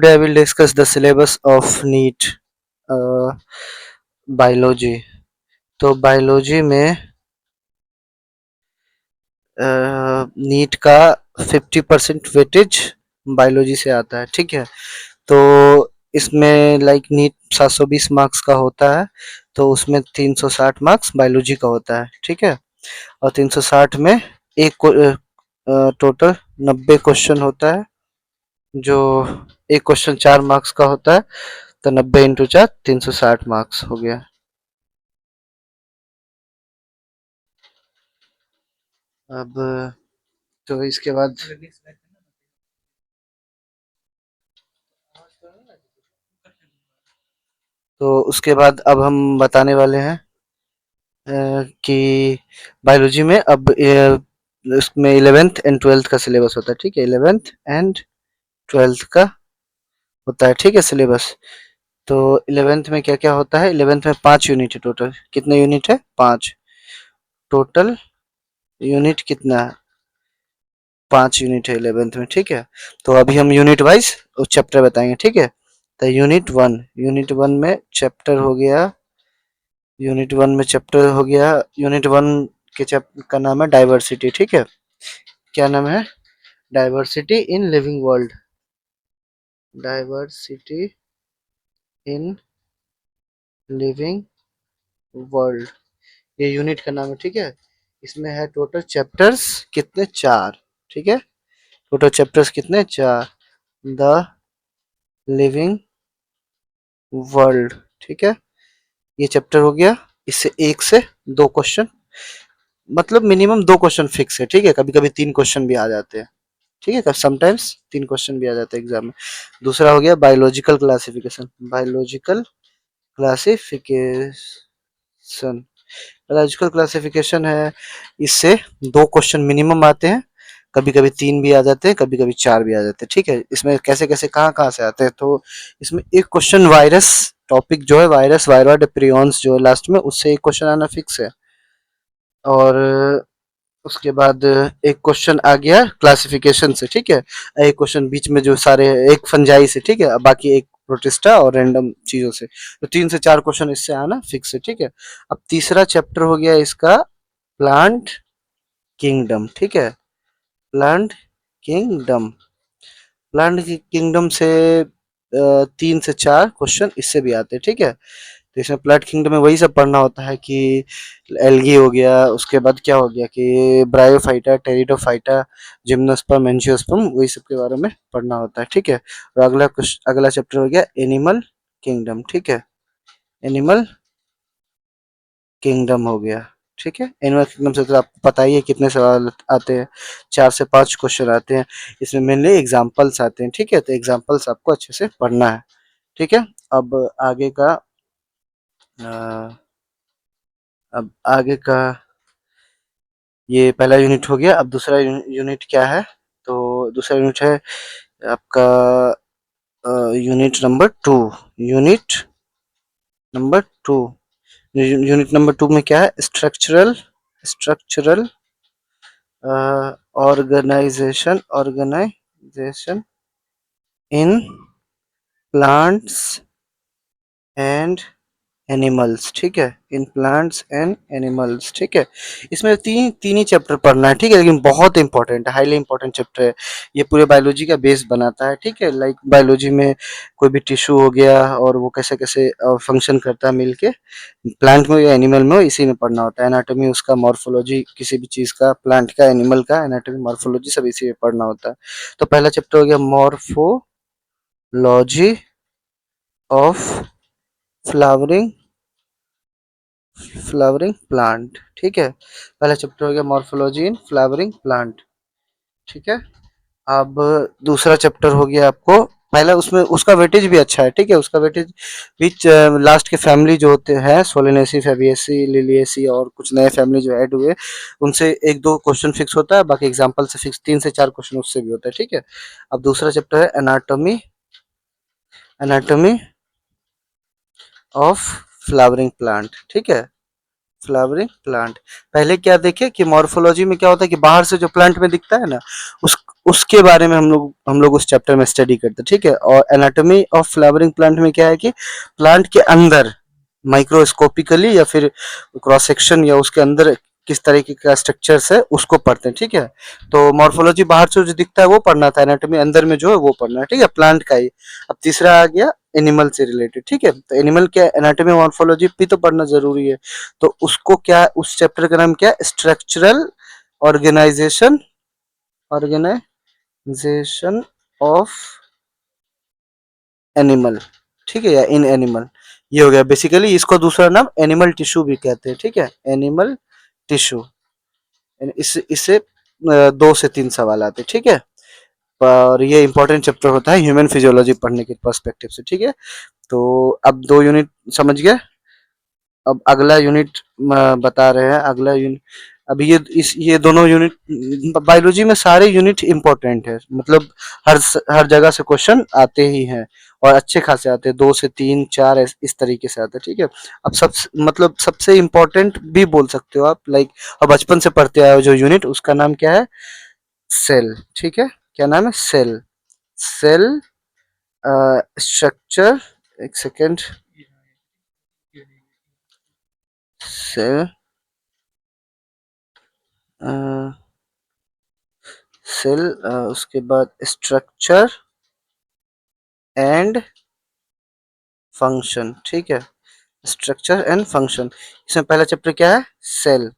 Today I will discuss the syllabus of NEET biology. तो biology में NEET का 50% weightage biology से आता है। ठीक है, तो इसमें लाइक नीट 720 मार्क्स का होता है, तो उसमें 360 मार्क्स बायोलॉजी का होता है। ठीक है, और 360 में एक टोटल 90 क्वेश्चन होता है, जो एक क्वेश्चन 4 मार्क्स का होता है, तो 90 इंटू 4 360 मार्क्स हो गया। अब तो इसके बाद उसके बाद अब हम बताने वाले हैं कि बायोलॉजी में अब इसमें 11th एंड 12th का सिलेबस होता है। ठीक है, 11th एंड 12th का होता है। ठीक है, सिलेबस। तो 11th में क्या क्या होता है? 11th में 5 यूनिट है टोटल। कितने यूनिट है? 5 टोटल। यूनिट कितना है? 5 यूनिट है 11th में। ठीक है, तो अभी हम यूनिट वाइज चैप्टर बताएंगे। ठीक है, तो यूनिट वन में चैप्टर हो गया। यूनिट वन के चैप्टर का नाम है डाइवर्सिटी। ठीक है, क्या नाम है? Diversity in living world. Diversity in living world, ये यूनिट का नाम है। ठीक है, इसमें है टोटल चैप्टर्स कितने? 4। ठीक है, टोटल चैप्टर्स कितने? 4। The living world. ठीक है, ये चैप्टर हो गया। इससे 1 से 2 क्वेश्चन, मतलब मिनिमम 2 क्वेश्चन फिक्स है। ठीक है, कभी कभी 3 क्वेश्चन भी आ जाते हैं। ठीक है, समटाइम्स 3 क्वेश्चन भी आ जाते हैं एग्जाम में। दूसरा हो गया बायोलॉजिकल क्लासिफिकेशन। बायोलॉजिकल क्लासिफिकेशन है, इससे 2 क्वेश्चन मिनिमम आते हैं। कभी कभी 3 भी आ जाते हैं, कभी कभी 4 भी आ जाते हैं। ठीक है, इसमें कैसे कैसे कहाँ कहाँ से आते हैं? तो इसमें एक क्वेश्चन वायरस टॉपिक जो है, वायरस वायरॉइड प्रियॉन्स जो है लास्ट में, उससे एक क्वेश्चन आना फिक्स है। और उसके बाद एक क्वेश्चन आ गया क्लासिफिकेशन से। ठीक है, एक क्वेश्चन बीच में जो सारे, एक फंजाई से। ठीक है, बाकी एक प्रोटिस्टा और रैंडम चीजों से। तो 3 से 4 क्वेश्चन इससे आना फिक्स है। ठीक है, अब तीसरा चैप्टर हो गया इसका प्लांट किंगडम। ठीक है, प्लांट किंगडम। प्लांट किंगडम से 3 से 4 क्वेश्चन इससे भी आते हैं। ठीक है, तो इसमें प्लांट किंगडम में वही सब पढ़ना होता है कि एल्गी हो गया, उसके बाद क्या हो गया कि ब्रायोफाइटा, टेरिडोफाइटा, जिम्नोस्पर्म, एंजियोस्पर्म, वही सब के बारे में पढ़ना होता है। ठीक है, और अगला चैप्टर हो गया एनिमल किंगडम। ठीक है, एनिमल किंगडम हो गया। ठीक है, एनिमल किंगडम से तो आपको पता ही है कितने सवाल आते हैं, 4 से 5 क्वेश्चन आते हैं। इसमें मेनली एग्जाम्पल्स आते हैं। ठीक है, तो एग्जाम्पल्स आपको अच्छे से पढ़ना है। ठीक है, अब आगे का अ, अब आगे का ये पहला यूनिट हो गया। अब दूसरा यूनिट क्या है? तो दूसरा यूनिट है आपका unit number 2। Unit number two unit number 2 में क्या है? Structural organisation in plants and animals. ठीक है, इन प्लांट्स एंड एनिमल्स। ठीक है, इसमें तीन ही चैप्टर पढ़ना है। ठीक है, लेकिन बहुत इंपॉर्टेंट है, हाईली इंपॉर्टेंट चैप्टर है। ये पूरे बायोलॉजी का बेस बनाता है। ठीक है, लाइक बायोलॉजी में कोई भी टिश्यू हो गया और वो कैसे कैसे फंक्शन करता है मिलके, प्लांट में या एनिमल में, इसी में पढ़ना होता है। एनाटॉमी उसका, मॉर्फोलॉजी किसी भी चीज का, प्लांट का, एनिमल का, एनाटॉमी मॉर्फोलॉजी सब इसी में पढ़ना होता है। तो पहला चैप्टर हो गया morphology of flowering flowering plant. ठीक है, पहला चैप्टर हो गया मॉर्फोलॉजी इन फ्लावरिंग प्लांट। ठीक है, अब दूसरा चैप्टर हो गया आपको, पहला उसमें उसका वेटेज भी अच्छा है। ठीक है, उसका वेटेज विच लास्ट के फैमिली जो होते हैं, सोलेनेसी, फेबियसी, लिलियसी और कुछ नए फैमिली जो ऐड हुए, उनसे 1-2 क्वेश्चन फिक्स होता है, बाकी एग्जाम्पल से फिक्स 3 से 4 क्वेश्चन उससे भी होता है। ठीक है, अब दूसरा चैप्टर है anatomy anatomy of flowering plant. ठीक है, फ्लावरिंग प्लांट। पहले क्या देखे कि मॉर्फोलॉजी में क्या होता है कि बाहर से जो प्लांट में दिखता है ना, उस उसके बारे में हम लोग उस चैप्टर में स्टडी करते हैं, ठीक है। और एनाटॉमी ऑफ फ्लावरिंग प्लांट में क्या है कि प्लांट के अंदर माइक्रोस्कोपिकली या फिर क्रॉस सेक्शन या उसके अंदर किस तरीके का स्ट्रक्चर्स है उसको पढ़ते हैं, ठीक है। तो मॉर्फोलॉजी बाहर से जो दिखता है वो पढ़ना था, एनाटॉमी अंदर में जो है वो पढ़ना है, ठीक है, प्लांट का ही। अब तीसरा आ गया एनिमल से रिलेटेड, ठीक है। तो एनिमल क्या एनाटॉमी मॉर्फोलॉजी भी तो पढ़ना जरूरी है। तो उसको क्या, उस चैप्टर का नाम क्या है, structural organisation, organisation of animal, ठीक है, या इन एनिमल। ये हो गया बेसिकली, इसको दूसरा नाम एनिमल टिश्यू भी कहते हैं, ठीक है, एनिमल टिश्यू। इस इससे 2 से 3 सवाल आते हैं, ठीक है। और ये इंपॉर्टेंट चैप्टर होता है ह्यूमन फिजियोलॉजी पढ़ने के पर्सपेक्टिव से, ठीक है। तो अब 2 यूनिट समझ गए। अब अगला यूनिट बता रहे हैं, अगला यूनिट। अब ये दोनों यूनिट, बायोलॉजी में सारे यूनिट इंपॉर्टेंट है, मतलब हर जगह से क्वेश्चन आते ही हैं और अच्छे खासे आते हैं, 2 से 3 4 इस तरीके से आते हैं, ठीक है। अब मतलब सबसे इम्पोर्टेंट भी बोल सकते हो आप, लाइक, और बचपन से पढ़ते आए हो जो यूनिट, उसका नाम क्या है, सेल, ठीक है। क्या नाम है, सेल। सेल स्ट्रक्चर, एक सेकेंड, सेल सेल, उसके बाद स्ट्रक्चर एंड फंक्शन, ठीक है, स्ट्रक्चर एंड फंक्शन। इसमें पहला चैप्टर क्या है, सेल,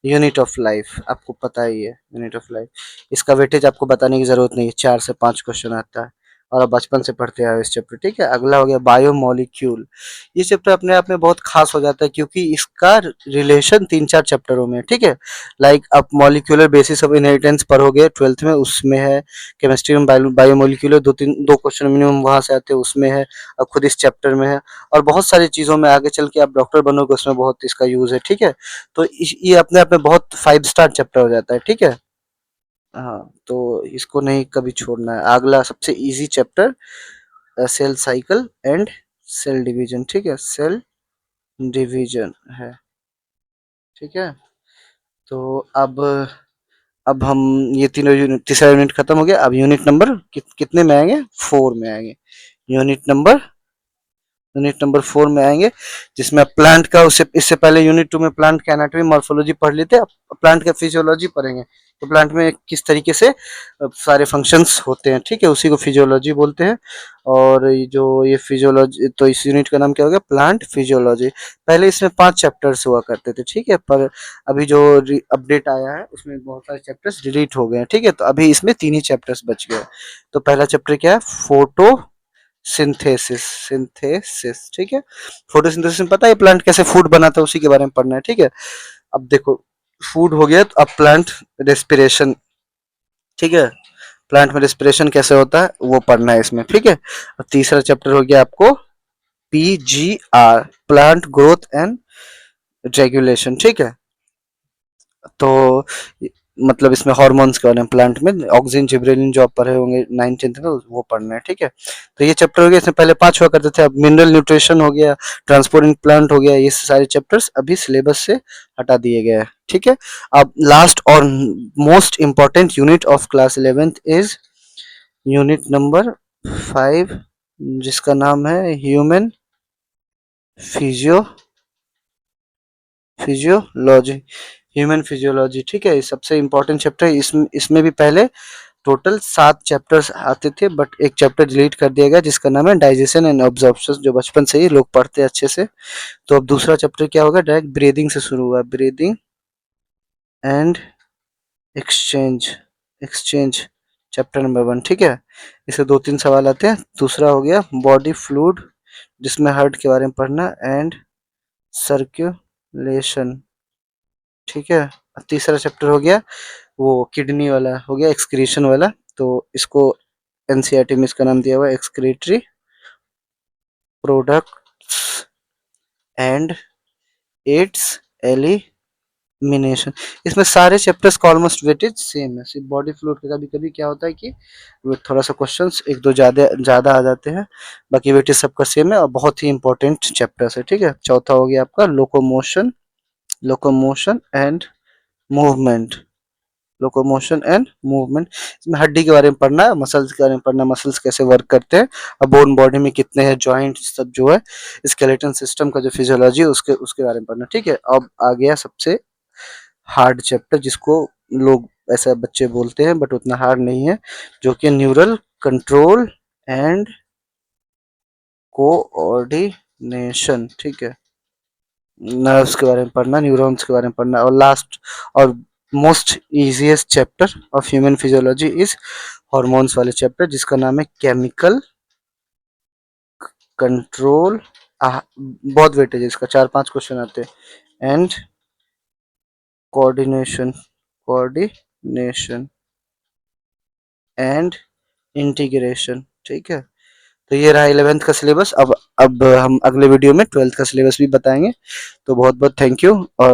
यूनिट ऑफ लाइफ, आपको पता ही है यूनिट ऑफ लाइफ। इसका वेटेज आपको बताने की जरूरत नहीं है, 4 से 5 क्वेश्चन आता है और आप बचपन से पढ़ते आए हो इस चैप्टर, ठीक है। अगला हो गया बायोमोलिक्यूल। ये चैप्टर अपने आप में बहुत खास हो जाता है क्योंकि इसका रिलेशन 3 4 चैप्टरों में है, ठीक है। लाइक आप मॉलिक्यूलर बेसिस ऑफ इनहेरिटेंस पढ़ोगे 12th में, उसमें है। केमिस्ट्री में बायोमोलिक्यूलर 2 क्वेश्चन मिनिमम वहां से आते हैं, उसमें है। और खुद इस चैप्टर में है। और बहुत सारी चीजों में आगे चल के आप डॉक्टर बनोगे, उसमें बहुत इसका यूज है, ठीक है। तो ये अपने आप में बहुत 5 स्टार चैप्टर हो जाता है, ठीक है। हाँ, तो इसको नहीं कभी छोड़ना है। अगला सबसे easy chapter, cell cycle and cell division, ठीक है, सेल डिवीजन है, ठीक है। तो अब हम ये तीनों यूनिट, तीसरा यूनिट खत्म हो गया। अब यूनिट नंबर कितने में आएंगे, 4 में आएंगे। यूनिट नंबर यूनिट नंबर 4 में आएंगे, जिसमें आप प्लांट का, उससे इससे पहले यूनिट 2 में प्लांट का एनाटॉमी मॉर्फोलॉजी पढ़ लेते हैं, अब प्लांट का फिजियोलॉजी पढ़ेंगे। तो प्लांट में किस तरीके से सारे फंक्शंस होते हैं, ठीक है, उसी को फिजियोलॉजी बोलते हैं। और ये फिजियोलॉजी, तो इस यूनिट का नाम क्या हो गया, प्लांट फिजियोलॉजी। पहले इसमें 5 चैप्टर्स हुआ करते थे, ठीक है, पर अभी जो अपडेट आया है उसमें बहुत सारे चैप्टर्स डिलीट हो गए हैं, ठीक है। तो अभी इसमें 3 ही चैप्टर्स बच गए। तो पहला चैप्टर क्या है, फोटो सिंथेसिस, ठीक है। फोटोसिंथेसिस में पता है प्लांट कैसे फूड बनाता है, उसी के बारे में पढ़ना है, ठीक है। अब देखो, फूड हो गया, तो अब प्लांट रेस्पिरेशन, ठीक है, प्लांट में रेस्पिरेशन कैसे होता है वो पढ़ना है इसमें, ठीक है। अब तीसरा चैप्टर हो गया आपको PGR, plant growth and regulation, ठीक है। तो मतलब इसमें हार्मोन्स के बारे में, प्लांट में ऑक्सीजन जिबरेलिन जो आप पढ़े होंगे 9th 10th में, वो पढ़ना है, ठीक है। तो ये चैप्टर हो गया, इसमें पहले 5 हुआ करते थे, अब मिनरल न्यूट्रिशन हो गया, ट्रांसपोर्ट इन प्लांट हो गया, ये सारे चैप्टर्स अभी सिलेबस से हटा दिए गए हैं, ठीक है। अब लास्ट और most important unit of class 11th is unit number 5, जिसका नाम है human physio physiology, human physiology, ठीक है। ये सबसे इंपॉर्टेंट चैप्टर है। इसमें भी पहले टोटल 7 चैप्टर्स आते थे, बट एक चैप्टर डिलीट कर दिया गया जिसका नाम है डाइजेशन एंड ऑब्जॉर्प्शन, जो बचपन से ही लोग पढ़ते हैं अच्छे से। तो अब दूसरा चैप्टर क्या होगा, डायरेक्ट ब्रीदिंग से शुरू हुआ, breathing and exchange, exchange, chapter number 1, ठीक है। इससे 2 3 सवाल आते हैं। दूसरा हो गया बॉडी फ्लूइड, जिसमें हार्ट के बारे में पढ़ना, एंड सर्कुलेशन, ठीक है। तीसरा चैप्टर हो गया वो किडनी वाला, हो गया एक्सक्रीशन वाला। तो इसको एनसीईआरटी में इसका नाम दिया हुआ है excretory products and it's elimination. इसमें सारे चैप्टर्स का ऑलमोस्ट वेटेज सेम है, सिर्फ बॉडी फ्लूइड का कभी कभी क्या होता है कि वो थोड़ा सा क्वेश्चंस 1 2 ज्यादा ज्यादा आ जाते हैं, बाकी वेटेज सबका सेम है और बहुत ही इंपॉर्टेंट चैप्टर्स है, ठीक है। चौथा हो गया आपका locomotion locomotion and movement, locomotion and movement. इसमें हड्डी के बारे में पढ़ना है, मसल्स के बारे में पढ़ना है, मसल्स कैसे वर्क करते हैं, अब बोन बॉडी में कितने हैं जॉइंट सब जो है, स्केलेटन सिस्टम का जो फिजियोलॉजी है उसके उसके बारे में पढ़ना। ठीक है, अब आ गया सबसे हार्ड चैप्टर जिसको लोग ऐसा बच्चे बोलते हैं बट उतना हार्ड नहीं है, जो कि न्यूरल कंट्रोल एंड कोऑर्डिनेशन। ठीक है, नर्व्स के बारे में पढ़ना, न्यूरॉन्स के बारे में पढ़ना। और लास्ट और most easiest chapter of human physiology is hormones वाले चैप्टर जिसका नाम है केमिकल कंट्रोल। बहुत वेटेज है इसका, 4-5 क्वेश्चन आते हैं। And coordination, coordination and integration. ठीक है, तो ये रहा 11th का सिलेबस। अब हम अगले वीडियो में 12th का सिलेबस भी बताएंगे। तो बहुत बहुत थैंक यू। और